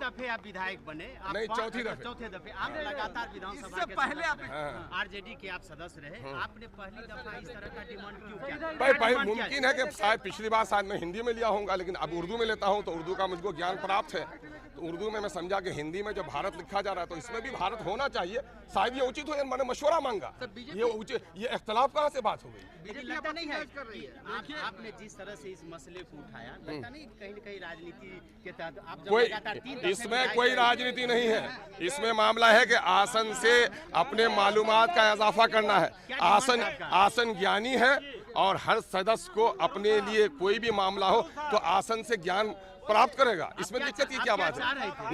दफे आप विधायक बने? नहीं, चौथे दफे। आपने लगातार विधानसभा के पहले आप आरजेडी के आप सदस्य रहे, आपने पहली दफा इस तरह का डिमांड क्यों किया? भाई मुमकिन है कि शायद पिछली बार शायद मैं हिंदी में लिया होऊंगा, लेकिन अब उर्दू में लेता हूँ तो उर्दू का मुझको ज्ञान प्राप्त है, तो उर्दू में मैं समझा कि हिंदी में जब भारत लिखा जा रहा है तो इसमें भी भारत होना चाहिए, शायद ये उचित हो। मैंने मशवरा मांगा, ये इख्तलाफ कहाँ से बात हो गई? लगता नहीं है आपने जिस तरह से इस मसले को उठाया, लगता नहीं कहीं न कहीं राजनीति के तहत आप कोई इसमें कोई राजनीति नहीं है। इसमें मामला है कि आसन से अपने मालूमात का इजाफा करना है। आसन ज्ञानी है और हर सदस्य को अपने लिए कोई भी मामला हो तो आसन से ज्ञान प्राप्त करेगा। इसमें दिक्कत की क्या बात है?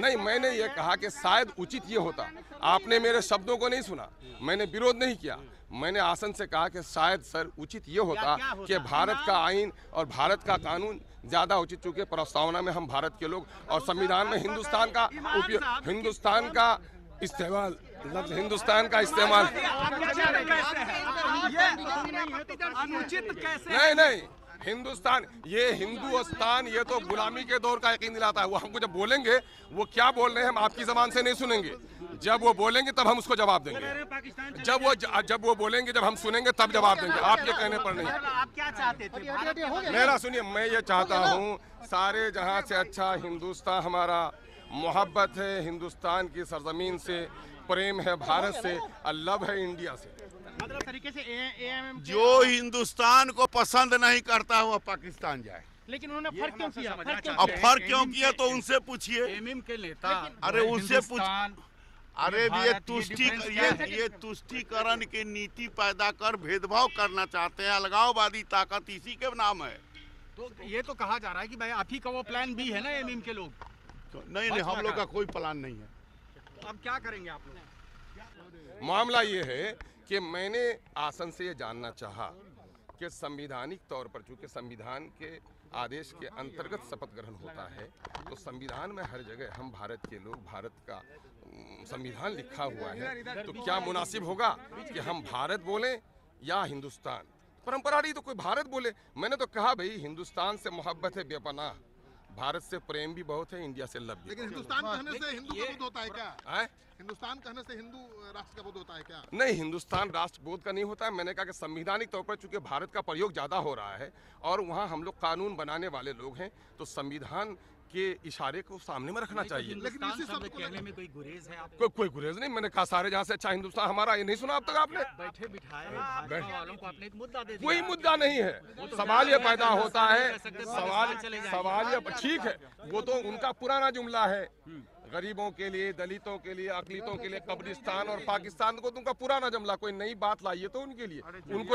नहीं, मैंने ये कहा कि शायद उचित ये होता। आपने मेरे शब्दों को नहीं सुना, मैंने विरोध नहीं किया। मैंने आसन से कहा कि शायद सर उचित ये होता कि भारत का आईन और भारत का कानून ज्यादा उचित, चूंकि प्रस्तावना में हम भारत के लोग और संविधान में हिंदुस्तान का इस्तेमाल नहीं, हिंदुस्तान ये तो गुलामी के दौर का यकीन दिलाता है। वो हमको जब बोलेंगे वो क्या बोल रहे हैं हम आपकी जबान से नहीं सुनेंगे, जब वो बोलेंगे तब हम उसको जवाब देंगे। जब वो बोलेंगे, जब हम सुनेंगे तब जवाब देंगे, आपके कहने पर नहीं। आप क्या चाहते थे? मेरा सुनिए, मैं ये चाहता हूँ सारे जहाँ से अच्छा हिंदुस्तान हमारा, मोहब्बत है हिंदुस्तान की सरजमीन से, प्रेम है भारत से, लव है इंडिया से। मतलब तरीके से जो हिंदुस्तान को पसंद नहीं करता वह पाकिस्तान जाए। लेकिन उन्होंने फर्क क्यों किया? अब फर्क क्यों किया तो उनसे पूछिए। एमएम के नेता अरे उनसे पूछ। अरे ये तुष्टीकरण की नीति पैदा कर भेदभाव करना चाहते हैं, अलगाववादी ताकत इसी के नाम है। तो ये तो कहा जा रहा है कि भाई आप ही का वो प्लान भी है ना एमएम के लोग? नहीं, हम लोग का कोई प्लान नहीं है। तो अब क्या करेंगे आप लोग? मामला ये है कि मैंने आसन से ये जानना चाहा कि संवैधानिक तौर पर, चूंकि संविधान के आदेश के अंतर्गत शपथ ग्रहण होता है, तो संविधान में हर जगह हम भारत के लोग, भारत का संविधान लिखा हुआ है, तो क्या मुनासिब होगा कि हम भारत बोलें या हिंदुस्तान? परंपरा रही तो कोई भारत बोले। मैंने तो कहा भाई हिंदुस्तान से मोहब्बत है बेपनाह, भारत से प्रेम भी बहुत है, इंडिया से लव भी। लेकिन हिंदुस्तान कहने से हिंदू का बोध होता है क्या? हिंदुस्तान कहने से हिंदू राष्ट्र का बोध होता है क्या? नहीं, हिंदुस्तान राष्ट्र बोध का नहीं होता है। मैंने कहा कि संवैधानिक तौर पर चूंकि भारत का प्रयोग ज्यादा हो रहा है और वहाँ हम लोग कानून बनाने वाले लोग हैं, तो संविधान के इशारे को सामने में रखना चाहिए। लेकिन इसी शब्द कहने में कोई गुरेज है आपको? कोई गुरेज नहीं। मैंने कहा सारे जहाँ से अच्छा हिंदुस्तान हमारा, ये नहीं सुना अब तक आपने? बैठे बिठाए वालों को आपने एक मुद्दा दे दिया। कोई मुद्दा नहीं है। सवाल ये पैदा होता है, सवाल ये ठीक है, वो तो उनका पुराना जुमला है, गरीबों के लिए, दलितों के लिए, अकलितों के लिए कब्रिस्तान और पाकिस्तान को तुमका पुराना जुमला, कोई नई बात लाइए तो उनके लिए, उनको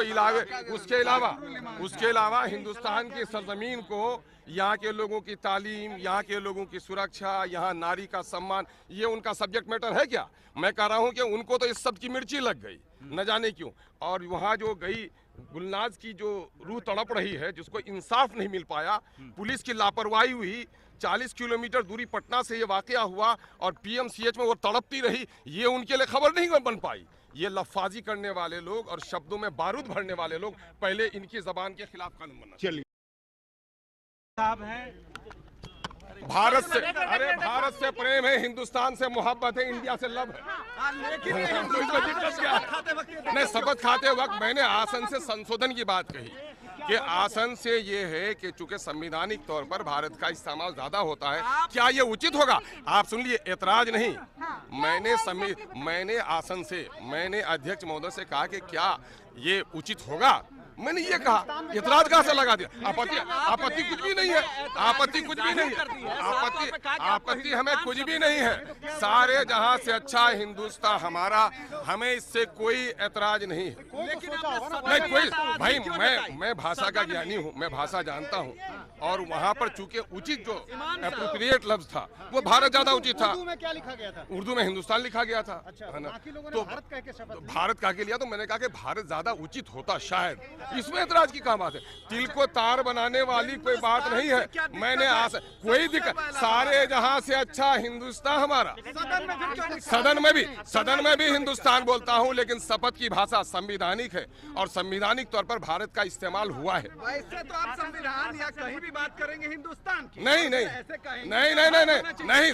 उसके अलावा हिंदुस्तान की सरजमीन को, यहाँ के लोगों की तालीम, यहाँ के लोगों की सुरक्षा, यहाँ नारी का सम्मान, ये उनका सब्जेक्ट मैटर है क्या? मैं कह रहा हूँ कि उनको तो इस सब की मिर्ची लग गई, न जाने क्यों। और वहाँ जो गई गुलनाज की जो रूह तड़प रही है, जिसको इंसाफ नहीं मिल पाया, पुलिस की लापरवाही हुई, 40 किलोमीटर दूरी पटना से ये वाकया हुआ और पीएमसीएच में वो तड़पती रही, ये उनके लिए खबर नहीं बन पाई। ये लफाजी करने वाले लोग और शब्दों में बारूद भरने वाले लोग, पहले इनकी जबान के खिलाफ कानून बनना। चलिए साहब है भारत से प्रेम है, हिंदुस्तान से मोहब्बत है, इंडिया से लव है। नहीं, शपथ खाते वक्त मैंने आसन से संशोधन की बात कही कि आसन से ये है कि चूंकि संवैधानिक तौर पर भारत का इस्तेमाल ज्यादा होता है, क्या ये उचित होगा? आप सुन लिए, एतराज नहीं। मैंने आसन से, मैंने अध्यक्ष महोदय से कहा कि क्या ये उचित होगा, मैंने ये कहा। इतराज कहाँ से लगा दिया? आपत्ति कुछ भी नहीं है, आपत्ति कुछ भी नहीं है, आपत्ति हमें कुछ भी नहीं है। सारे जहाँ से अच्छा हिंदुस्तान हमारा, हमें इससे कोई एतराज नहीं है। नहीं कोई भाई, मैं भाषा का ज्ञानी हूँ, मैं भाषा जानता हूँ, और वहाँ पर चूंकि उचित जो एप्रोप्रिएट लफ्ज था वो भारत ज्यादा उचित था। उर्दू में क्या लिखा गया था? उर्दू में हिंदुस्तान लिखा गया था। अच्छा, बाकी लोगों ने तो भारत कह के शपथ ली। भारत कह के लिया, तो मैंने कहा कि भारत ज्यादा उचित होता शायद, इसमें एतराज की क्या बात है? तिल को तार बनाने वाली कोई बात नहीं है। मैंने कोई दिक्कत, सारे जहां से अच्छा हिंदुस्तान हमारा। सदन में भी हिंदुस्तान बोलता हूं, लेकिन शपथ की भाषा संवैधानिक है और संवैधानिक तौर पर भारत का इस्तेमाल हुआ है। वैसे तो आप संविधान या कहीं भी बात करेंगे हिंदुस्तान की। नहीं नहीं ऐसे कहेंगे नहीं नहीं नहीं नहीं नहीं,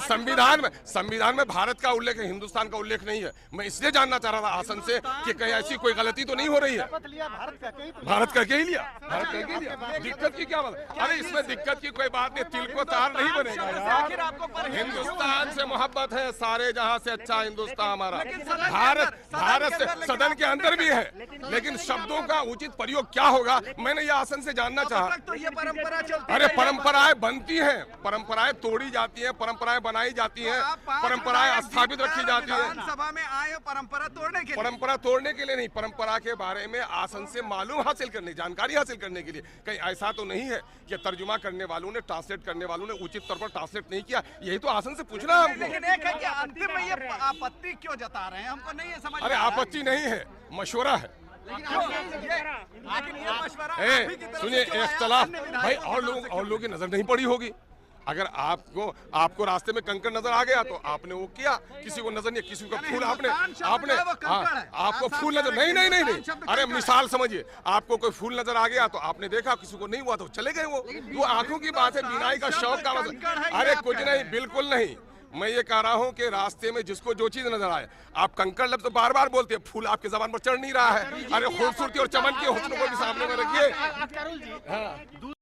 संविधान में भारत का उल्लेख है, हिंदुस्तान का उल्लेख नहीं है। मैं इसलिए जानना चाह रहा था आसन से कि कहीं ऐसी कोई गलती तो नहीं हो रही है। भारत का ही लिया, भारत का ही लिया, दिक्कत की क्या बात है? अरे इसमें दिक्कत की कोई बात नहीं, तिल को तार नहीं बनेगा यार। हिंदुस्तान से मोहब्बत है, सारे जहां से अच्छा हिंदुस्तान हमारा। भारत से सदन के अंदर भी है, लेकिन शब्दों का उचित प्रयोग क्या होगा, मैंने ये आसन से जानना चाहा। तो ये परंपरा चलती अरे परंपराएं बनती हैं, परंपराएं तोड़ी जाती हैं, परंपराएं बनाई जाती हैं, परंपराएं स्थापित रखी जाती है। विधानसभा में आए हो परंपरा तोड़ने के लिए। परंपरा तोड़ने के लिए नहीं, परंपरा के बारे में आसन से मालूम हासिल करने, जानकारी हासिल करने के लिए। कहीं ऐसा तो नहीं है कि तर्जुमा करने वालों ने, ट्रांसलेट करने वालों ने उचित तौर पर ट्रांसलेट नहीं किया। यही तो आसन से पूछना है हमको। लेकिन एक है कि अंतिम में ये आपत्ति क्यों जता रहे हैं, हमको नहीं है समझ। अरे आपत्ति नहीं है, मशवरा है। सुनिए, इख्तलाफ भाई और लोगों की नजर नहीं पड़ी होगी। अगर आपको रास्ते में कंकड़ नजर आ गया तो आपने वो किया, किसी को नजर नहीं, किसी को फूल आपने आपको फूल नजर नहीं। अरे मिसाल समझिए, आपको कोई फूल नजर आ गया तो आपने देखा, किसी को नहीं हुआ तो चले गए। वो आंखों की बात है, बीनाई का शौक का मतलब। अरे कुछ नहीं, बिल्कुल नहीं। मैं ये कह रहा हूँ कि रास्ते में जिसको जो चीज नजर आए, आप कंकड़ लफ्ज़ तो बार बार बोलते हैं, फूल आपके जबान पर चढ़ नहीं रहा है। अरे खूबसूरती और चमन के हुस्न को भी सामने में रखिए।